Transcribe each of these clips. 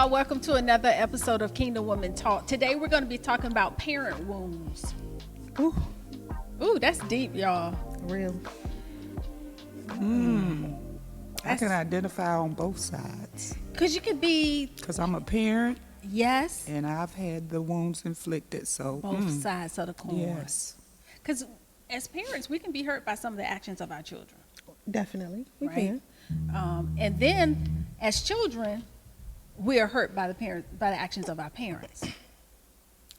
y'all. Welcome to another episode of Kingdom Woman Talk. Today we're going to be talking about parent wounds. Ooh, Ooh, that's deep, y'all. real. I can identify on both sides Because you could be, because I'm a parent yes, and I've had the wounds inflicted. So both sides of the coin. yes, Because as parents, we can be hurt by some of the actions of our children. Definitely. We Right. can. And then as children, we are hurt by the actions of our parents.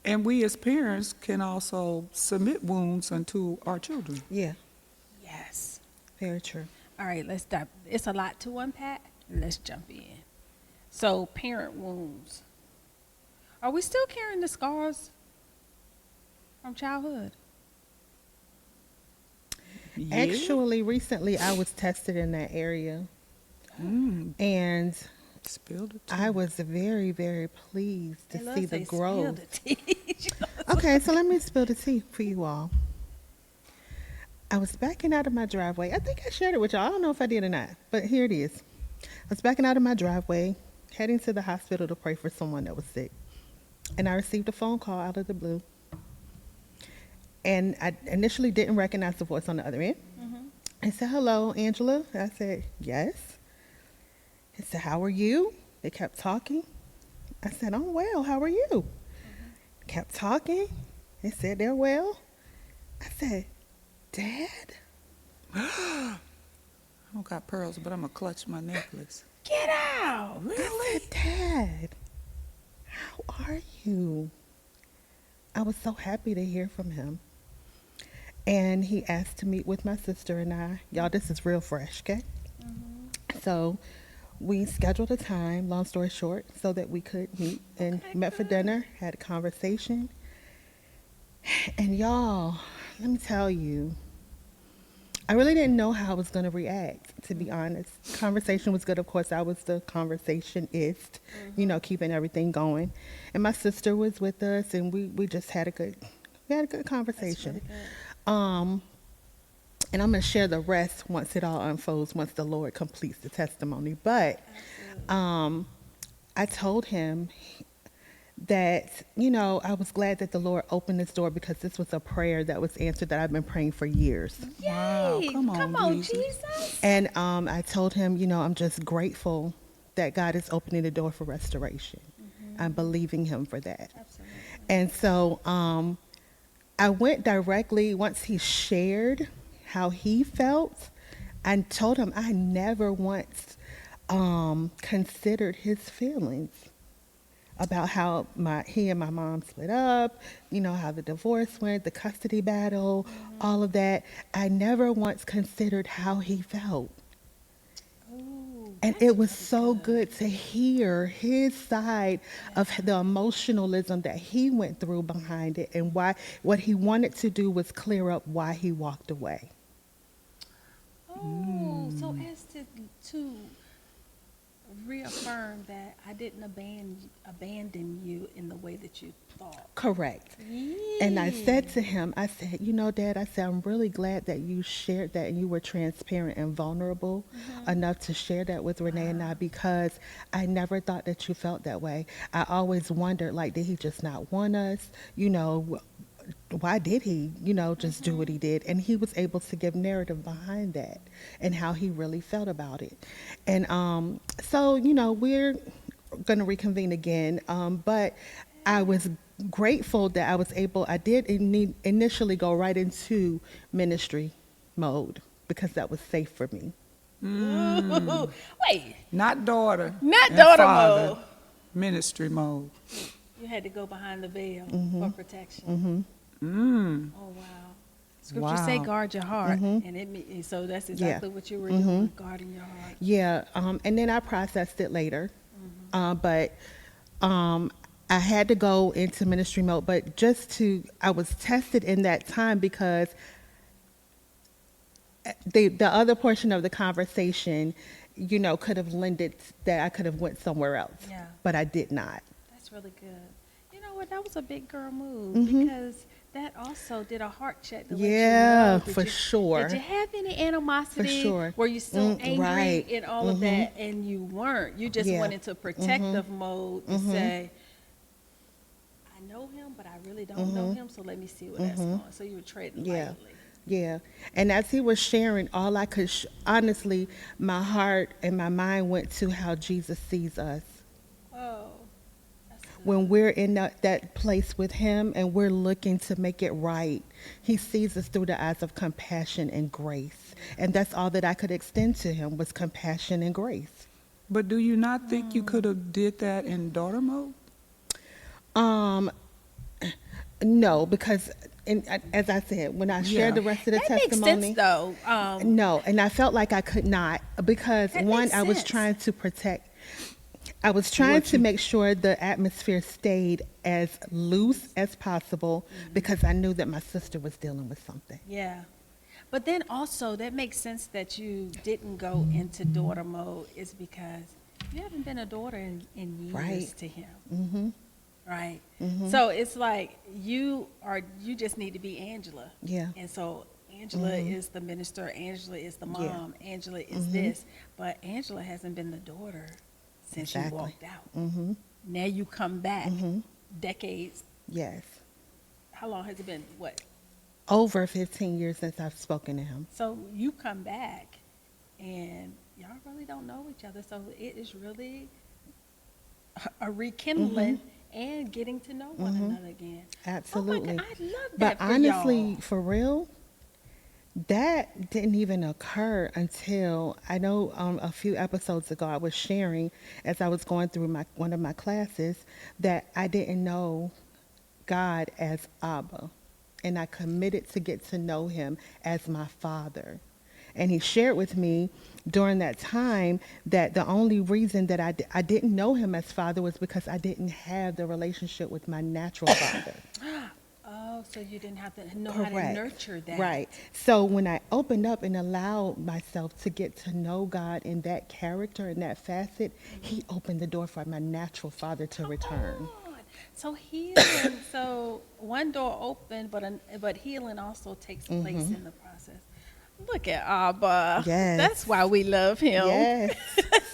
and we as parents can also submit wounds unto our children. Yeah, Yes. very true. All right, let's stop. It's a lot to unpack. Let's jump in. So, parent wounds. Are we still carrying the scars from childhood? Yeah. Actually, recently I was tested in that area, and Spilled it. I was very, very pleased to They love see to the say, spill growth. the tea. Okay, so let me spill the tea for you all. I was backing out of my driveway. I think I shared it with y'all. I don't know if I did or not, but here it is. I was backing out of my driveway, heading to the hospital to pray for someone that was sick. And I received a phone call out of the blue. And I initially didn't recognize the voice on the other end. I said, "Hello, Angela." I said, "Yes." He said, "How are you?" They kept talking. I said, "I'm well. How are you?" Kept talking. They said they're well. I said, "Dad?" I don't got pearls, but I'm gonna clutch my necklace. Get out. I said, "Dad, how are you?" I was so happy to hear from him. And he asked to meet with my sister and I. Y'all, this is real fresh, okay? So we scheduled a time, long story short, so that we could meet and Okay, met for good. dinner, had a conversation. And y'all, let me tell you, I really didn't know how I was going to react, to be honest. Conversation was good. Of course, I was the conversationist, keeping everything going. And my sister was with us, and we just had a good conversation. That's really good. And I'm going to share the rest once it all unfolds, once the Lord completes the testimony. But I told him that, I was glad that the Lord opened this door because this was a prayer that was answered that I've been praying for years. Wow, Yay. come on, Jesus. Jesus. And I told him, I'm just grateful that God is opening the door for restoration. I'm believing him for that. Absolutely. And so I went directly, once he shared how he felt, I told him I never once considered his feelings about how he and my mom split up, how the divorce went, the custody battle, all of that. I never once considered how he felt. Ooh, And that's it was really so good to hear his side of the emotionalism that he went through behind it, and what he wanted to do was clear up why he walked away. Oh, so as to reaffirm that I didn't abandon you in the way that you thought. Correct. And I said to him, I said, Dad, I said, I'm really glad that you shared that and you were transparent and vulnerable enough to share that with Renee and I, because I never thought that you felt that way. I always wondered, like, did he just not want us? Why did he, just do what he did? And he was able to give narrative behind that and how he really felt about it. And so, we're going to reconvene again. But I was grateful that I did initially go right into ministry mode because that was safe for me. Ooh, wait, Not daughter. Not and daughter father. mode. Ministry mode. you had to go behind the veil for protection. Oh wow. Scripture say Wow. guard your heart, and so that's exactly what you were doing, guarding your heart. Yeah, and then I processed it later, but I had to go into ministry mode. But I was tested in that time because the other portion of the conversation, could have lended that I could have went somewhere else. Yeah. But I did not. That's really good. You know what? That was a big girl move because that also did a heart check to Yeah, let you know. for sure. Did you have any animosity? sure. Were you still angry right. and all of that? And you weren't. You just Yeah. went into protective mode to say, I know him, but I really don't know him, so let me see where that's going. So you were treading Yeah. lightly. Yeah. And as he was sharing, all I could, honestly, my heart and my mind went to how Jesus sees us. Oh, that's good. When we're in that place with him and we're looking to make it right, he sees us through the eyes of compassion and grace. And that's all that I could extend to him was compassion and grace. But do you not think you could have did that in daughter mode? No, because as I said, when I shared the rest of the That testimony, makes sense, though. no, and I felt like I could not because That one, makes I was sense. trying to protect. I was trying to make sure the atmosphere stayed as loose as possible because I knew that my sister was dealing with something. Yeah. But then also, that makes sense that you didn't go into daughter mode is because you haven't been a daughter in years Right. to him. Mm-hmm. Right. So it's like you just need to be Angela. Yeah. And so Angela is the minister, Angela is the Yeah. mom, Angela is this, but Angela hasn't been the daughter since you Exactly. walked out. Mm-hmm. Now you come back decades. Yes. How long has it been? What? Over 15 years since I've spoken to him. So you come back and y'all really don't know each other. So it is really a rekindling and getting to know one another again. Absolutely. Oh my God, I love But that for honestly, y'all. for real, that didn't even occur until I know a few episodes ago I was sharing as I was going through one of my classes that I didn't know God as Abba, and I committed to get to know him as my father. And he shared with me during that time that the only reason that I didn't know him as father was because I didn't have the relationship with my natural father. Oh, so you didn't have to know how to nurture that. Right. So when I opened up and allowed myself to get to know God in that character and that facet, he opened the door for my natural father to return. On. So healing, so one door open, but healing also takes place in the process. Look at Abba. Yes. That's why we love him. Yes.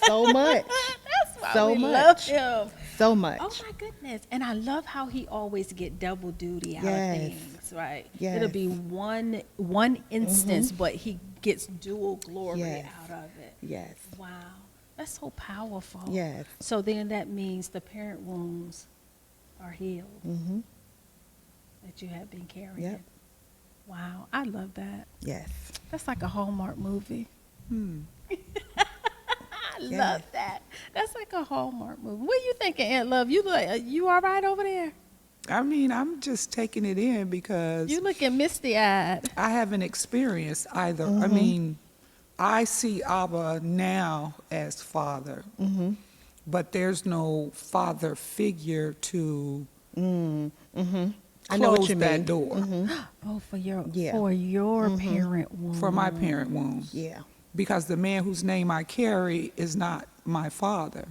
So much. That's why So we much. love him. So much. Oh my goodness. And I love how he always get double duty out Yes. of things, right? Yes. It'll be one instance, but he gets dual glory Yes. out of it. Yes. Wow. That's so powerful. Yes. So then that means the parent wounds are healed Mm-hmm. that you have been carrying. Yep. Wow. I love that. Yes. That's like a Hallmark movie. I Yes. love that. That's like a Hallmark movie. What are you thinking, Aunt Love? You all right over there? I mean, I'm just taking it in because You looking misty-eyed. I haven't experienced either. I mean, I see Abba now as father, but there's no father figure to I know what close you that mean. door Oh, for your Yeah. parent wound. for my parent wound. Yeah. Because the man whose name I carry is not my father.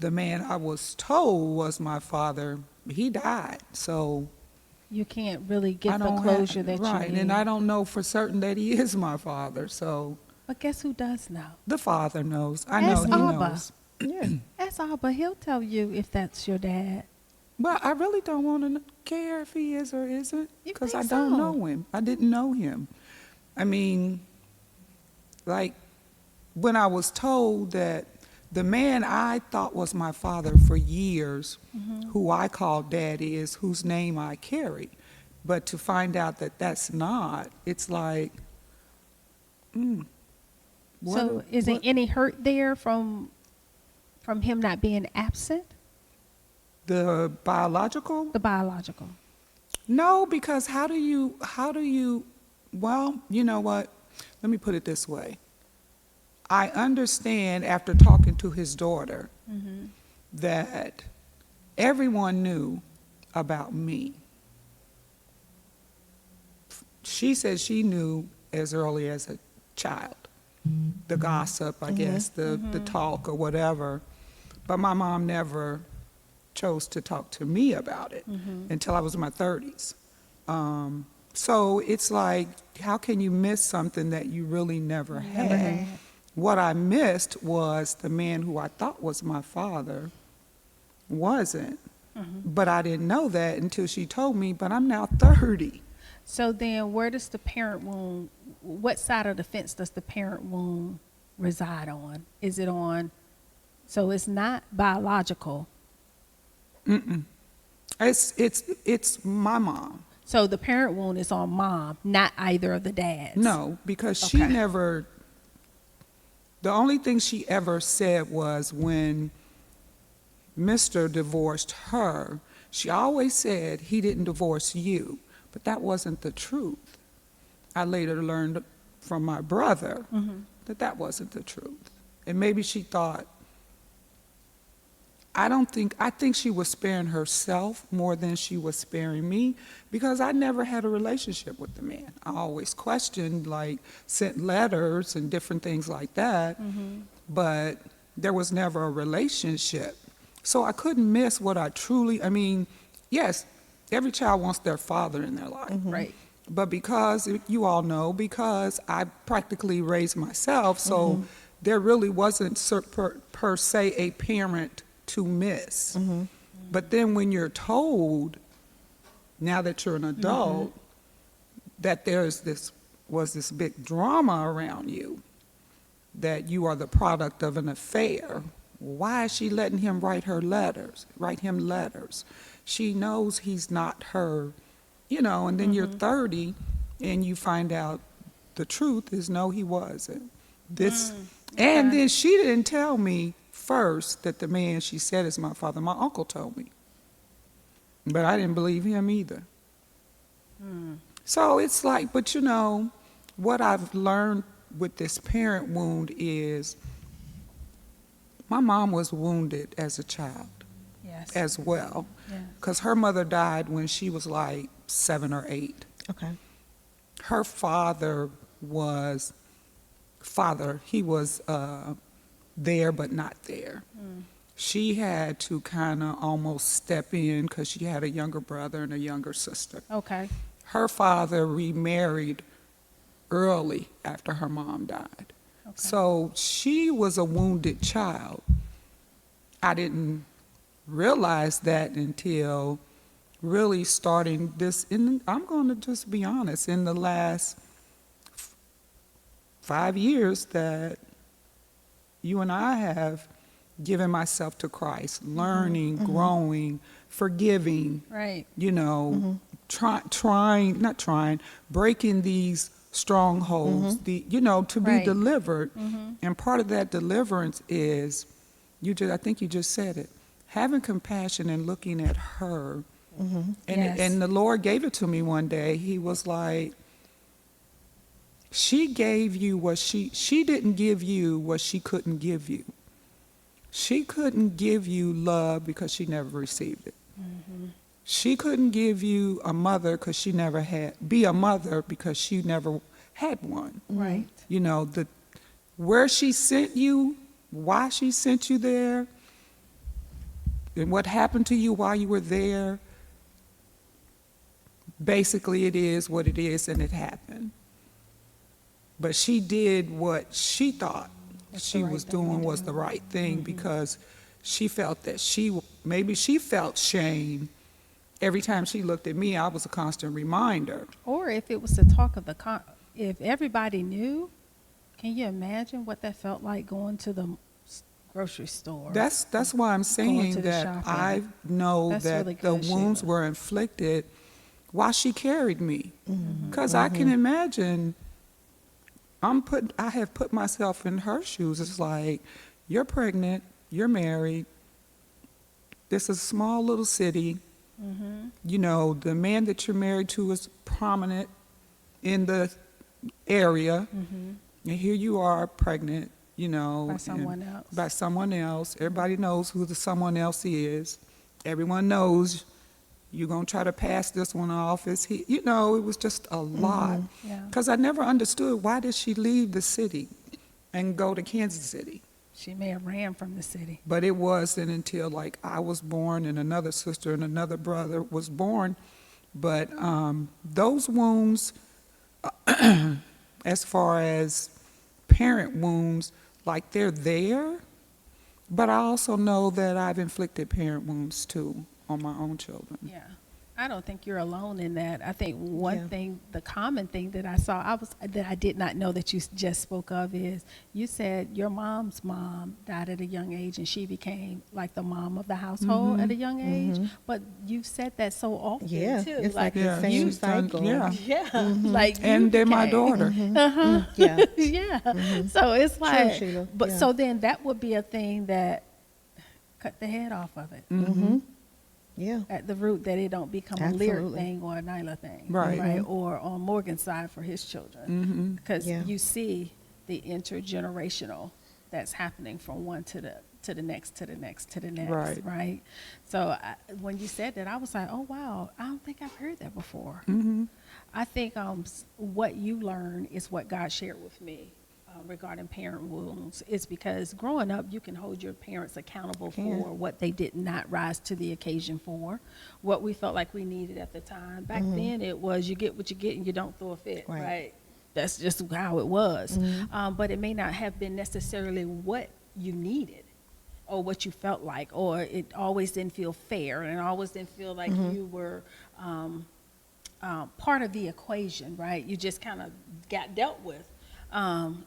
The man I was told was my father, he died. So You can't really I get the don't closure have, that right, you need. and I don't know for certain that he is my father. So But guess who does know? the father knows. I know Ask he Abba. knows. Yeah. Ask Abba. He'll tell you if that's your dad. But I really don't want to care if he is or isn't You because I think don't so? know him. I didn't know him. I mean, like when I was told that the man I thought was my father for years, who I called Dad, is whose name I carry. But to find out that that's not, it's like, So is there any hurt there from him not being absent? the biological? The biological. No, because how do you, well, you know what? Let me put it this way. I understand after talking to his daughter that everyone knew about me. She said she knew as early as a child. The gossip, I guess, the talk or whatever. But my mom never chose to talk to me about it until I was in my 30s. So it's like, how can you miss something that you really never had? What I missed was the man who I thought was my father wasn't. But I didn't know that until she told me, but I'm now 30. So then where does the parent wound, what side of the fence does the parent wound reside on? Is it on, so it's not biological. It's my mom. So the parent wound is on mom, not either of the dads. No, because she Okay. never, the only thing she ever said was when Mr. divorced her, she always said he didn't divorce you, but that wasn't the truth. I later learned from my brother that that wasn't the truth. And maybe she thought, I think she was sparing herself more than she was sparing me, because I never had a relationship with the man. I always questioned, like, sent letters and different things like that, but there was never a relationship. So I couldn't miss what I truly, I mean, yes, every child wants their father in their life. Right. But because, you all know, because I practically raised myself, so there really wasn't per se a parent to miss. But then when you're told, now that you're an adult, that was this big drama around you, that you are the product of an affair, why is she letting him write him letters? She knows he's not her, and then you're 30 and you find out the truth is no, he wasn't. And then she didn't tell me first that the man she said is my father. My uncle told me. But I didn't believe him either. So it's like, but what I've learned with this parent wound is my mom was wounded as a child Yes. as well, Yeah. because her mother died when she was like 7 or 8. Okay. Her father was there but not there. She had to kind of almost step in because she had a younger brother and a younger sister. Okay. Her father remarried early after her mom died. Okay. So she was a wounded child. I didn't realize that until really starting this, I'm going to just be honest, in the last 5 years that you and I have given myself to Christ, learning, growing, forgiving, Right. breaking these strongholds, to be Right. delivered. And part of that deliverance is, I think you just said it, having compassion and looking at her. Yes. And the Lord gave it to me one day. He was like, she gave you what she didn't give you what she couldn't give you. She couldn't give you love because she never received it. She couldn't give you a mother because she never be a mother because she never had one. Right. Where she sent you, why she sent you there, and what happened to you while you were there, basically it is what it is, and it happened. But she did what she thought she was doing was the right thing, because she felt that maybe she felt shame. Every time she looked at me, I was a constant reminder. Or if it was the talk of if everybody knew, can you imagine what that felt like going to the grocery store? That's why I'm Going to saying the that shopping. I know That's that really the good, wounds Sheila. were inflicted while she carried me. Because I can imagine, I have put myself in her shoes. It's like, you're pregnant, you're married, this is a small little city. The man that you're married to is prominent in the area, and here you are pregnant, By someone else. by someone else. Everybody knows who the someone else is. Everyone knows you're going to try to pass this one off as it was just a lot. Yeah. Because I never understood, why did she leave the city and go to Kansas City? She may have ran from the city. But it wasn't until I was born and another sister and another brother was born But those wounds, as far as parent wounds, like they're there, but I also know that I've inflicted parent wounds too on my own children. Yeah. I don't think you're alone in that. I think one Yeah. thing, the common thing that I saw, that I did not know that you just spoke of is you said your mom's mom died at a young age and she became like the mom of the household at a young age. But you've said that so often Yeah, too. it's like the Yeah, same she's done- cycle. yeah. yeah, like you And then my became- daughter. Uh-huh. Yeah. yeah. So it's like, Sheila. but Yeah. so then that would be a thing that cut the head off of it Yeah. at the root, that it don't become a Lyric Absolutely. thing or a Nyla thing, Right. Or on Morgan's side for his children, because Yeah. you see the intergenerational that's happening from one to the next to the next to the next, Right. So when you said that, I was like, oh wow, I don't think I've heard that before. I think what you learn is what God shared with me. Regarding parent wounds, is because growing up, you can hold your parents accountable Can. for what they did not rise to the occasion for, what we felt like we needed at the time. Back then, it was you get what you get and you don't throw a fit, Right. right? That's just how it was. But it may not have been necessarily what you needed or what you felt like, or it always didn't feel fair and it always didn't feel like you were part of the equation, right? You just kind of got dealt with.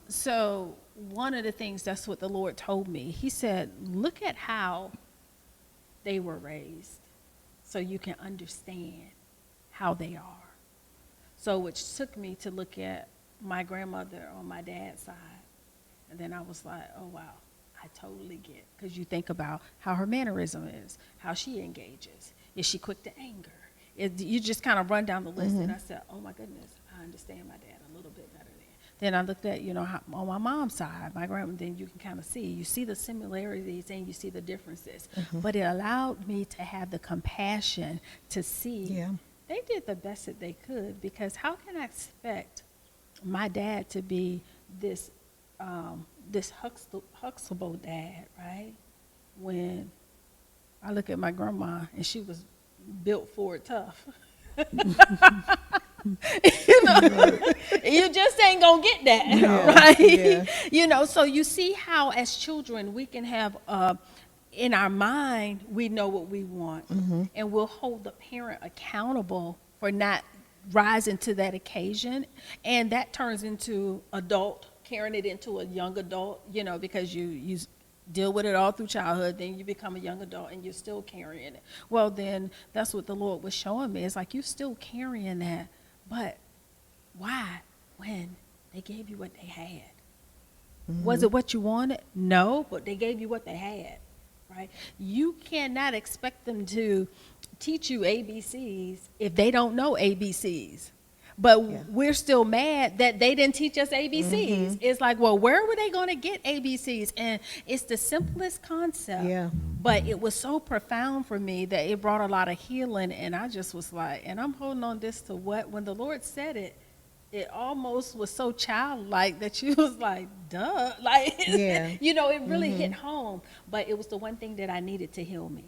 So one of the things, that's what the Lord told me. He said, look at how they were raised so you can understand how they are. So which took me to look at my grandmother on my dad's side. And then I was like, oh, wow, I totally get. Because you think about how her mannerism is, how she engages. Is she quick to anger? You just kind of run down the list. And I said, oh, my goodness, I understand my dad a little bit better. Then I looked at, how, on my mom's side, my grandma, then you can kind of you see the similarities and you see the differences. But it allowed me to have the compassion to see Yeah. they did the best that they could, because how can I expect my dad to be this Huxtable dad, right? When I look at my grandma and she was built for it tough. You just ain't gonna get that, right? Yeah. So you see how as children we can have in our mind, we know what we want, and we'll hold the parent accountable for not rising to that occasion, and that turns into adult, carrying it into a young adult, because you deal with it all through childhood, then you become a young adult and you're still carrying it. Well, then that's what the Lord was showing me. It's like you're still carrying that, but why when they gave you what they had? Was it what you wanted? No, but they gave you what they had, right? You cannot expect them to teach you ABCs if they don't know ABCs. But we're still mad that they didn't teach us ABCs. It's like, well, where were they going to get ABCs? And it's the simplest concept. Yeah. But it was so profound for me that it brought a lot of healing. And I just was like, and I'm holding on this to when the Lord said it, it almost was so childlike that you was like, duh. Like, Yeah. it really hit home. But it was the one thing that I needed to heal me.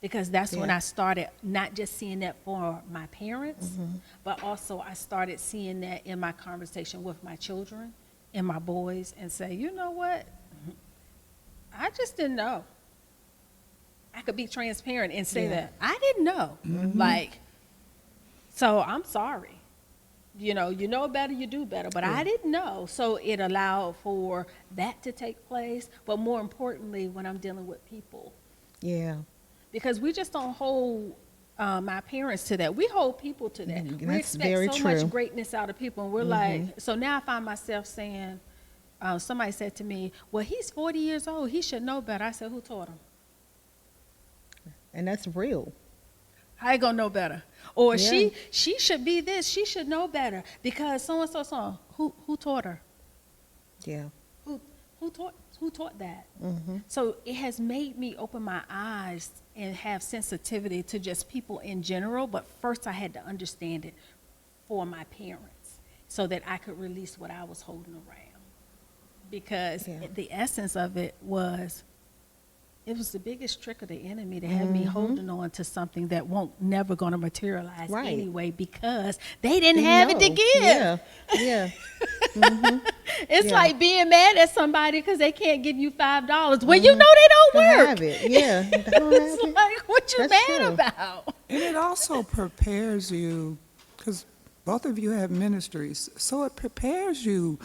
Because that's when I started not just seeing that for my parents, but also I started seeing that in my conversation with my children and my boys, and say, you know what? I just didn't know. I could be transparent and say that. I didn't know. So I'm sorry. You know better, you do better. But I didn't know. So it allowed for that to take place. But more importantly, when I'm dealing with people. Yeah. Because we just don't hold my parents to that. We hold people to that. We That's expect very so true. much greatness out of people. And we're like, so now I find myself saying, somebody said to me, well, he's 40 years old. He should know better. I said, who taught him? And that's real. How you gonna know better? Or Yeah. she should be this. She should know better because so and so. Who taught her? Yeah. Who taught that? So it has made me open my eyes and have sensitivity to just people in general. But first, I had to understand it for my parents so that I could release what I was holding around. Because the essence of it was it was the biggest trick of the enemy to have me holding on to something that won't never going to materialize Right. anyway, because they didn't have it to No. give. Yeah, yeah. It's Yeah. like being mad at somebody because they can't give you $5. Well, you know they don't Don't work. have it. Yeah. They don't have It's it. like, what you That's mad true. about? And it also prepares you, because both of you have ministries, so it prepares you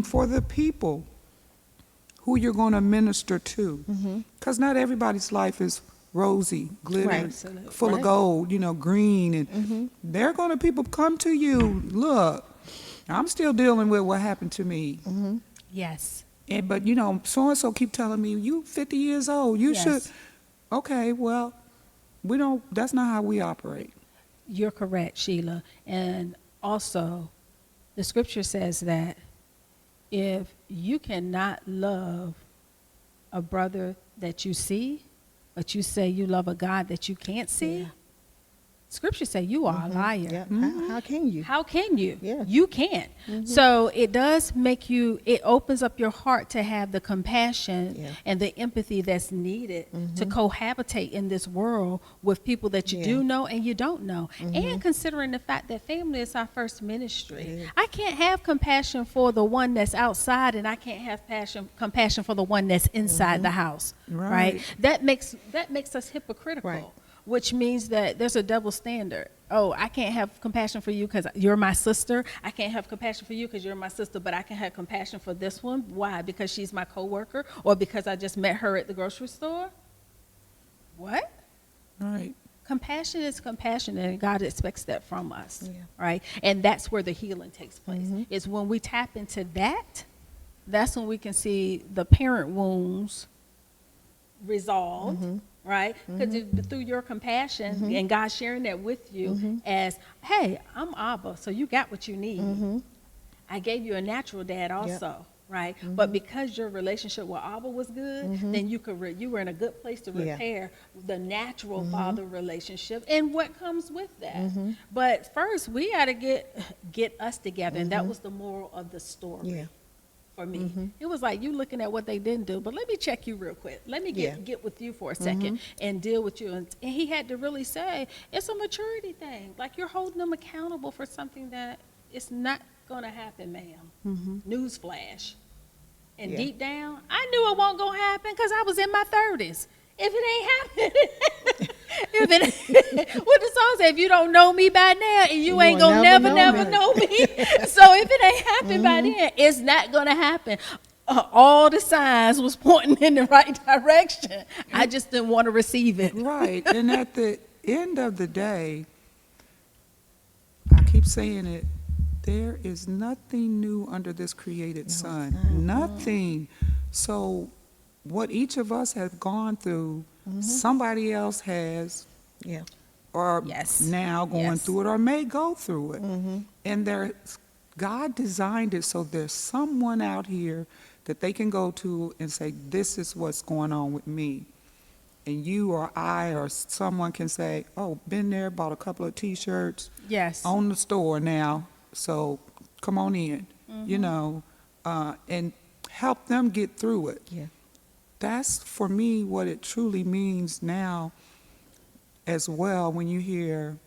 for the people who you're going to minister to. Because not everybody's life is rosy, glitter, Right. Absolutely. full of Right. gold, green. And they're going to people come to you, look, I'm still dealing with what happened to me. Yes. But so-and-so keep telling me, you 50 years old, you Yes. should. Okay, well, that's not how we operate. You're correct, Sheila. And also, the scripture says that if you cannot love a brother that you see, but you say you love a God that you can't see, Yeah. scripture say you are a liar. Yeah. How can you? How can you? Yeah. You can't. So it does make you, it opens up your heart to have the compassion Yeah. and the empathy that's needed to cohabitate in this world with people that you Yeah. do know and you don't know. And considering the fact that family is our first ministry. It is. I can't have compassion for the one that's outside, and I can't have compassion for the one that's inside the house. Right. Right. That makes us hypocritical. Right. Which means that there's a double standard. Oh, I can't have compassion for you because you're my sister. I can't have compassion for you because you're my sister, but I can have compassion for this one. Why? Because she's my coworker, or because I just met her at the grocery store? What? Right. Compassion is compassion, and God expects that from us, Yeah. right? And that's where the healing takes place. It's when we tap into that, that's when we can see the parent wounds resolved, right? Because through your compassion and God sharing that with you as, hey, I'm Abba, so you got what you need. I gave you a natural dad also. Right, but because your relationship with Abba was good, then you were in a good place to Yeah. repair the natural father relationship and what comes with that. But first, we got to get us together, and that was the moral of the story. Yeah. For me, it was like you looking at what they didn't do, but let me check you real quick. Let me get with you for a second and deal with you. And he had to really say it's a maturity thing. Like you're holding them accountable for something that it's not going to happen, ma'am. Newsflash. And Yeah. deep down, I knew it wasn't going to happen because I was in my 30s. If it ain't happening, what the song say? If you don't know me by now, and you ain't will gonna never never know know me. So if it ain't happened by then, it's not gonna happen. All the signs was pointing in the right direction. I just didn't want to receive it. Right. And at the end of the day, I keep saying it, there is nothing new under this created sun. Nothing. So what each of us have gone through, somebody else has, Yeah. or Yes. now going Yes. through it, or may go through it. And God designed it so there's someone out here that they can go to and say, this is what's going on with me. And you or I or someone can say, oh, been there, bought a couple of T-shirts, Yes. on the store now, so come on in, and help them get through it. Yeah. That's, for me, what it truly means now as well when you hear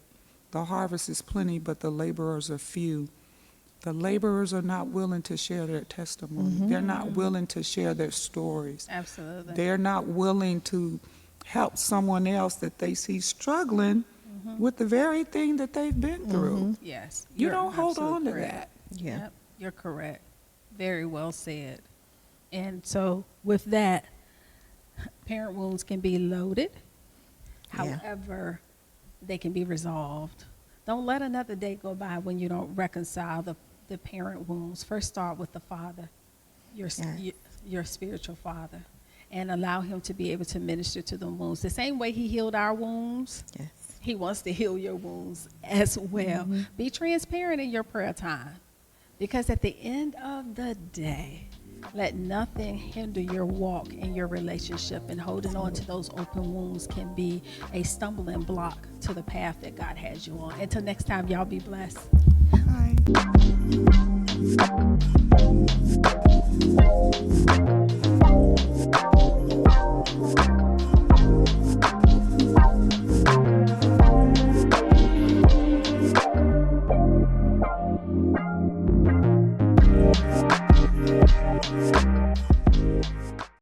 the harvest is plenty, but the laborers are few. The laborers are not willing to share their testimony. They're not willing to share their stories. Absolutely. They're not willing to help someone else that they see struggling with the very thing that they've been through. Yes. You You're don't hold absolutely on to correct. that. Yeah. Yep, you're correct. Very well said. And so with that, parent wounds can be loaded. Yeah. However, they can be resolved. Don't let another day go by when you don't reconcile the parent wounds. First start with the father, your spiritual father, and allow him to be able to minister to the wounds. The same way he healed our wounds, Yes. he wants to heal your wounds as well. Be transparent in your prayer time, because at the end of the day, let nothing hinder your walk in your relationship, and holding on to those open wounds can be a stumbling block to the path that God has you on. Until next time, y'all be blessed. Hi.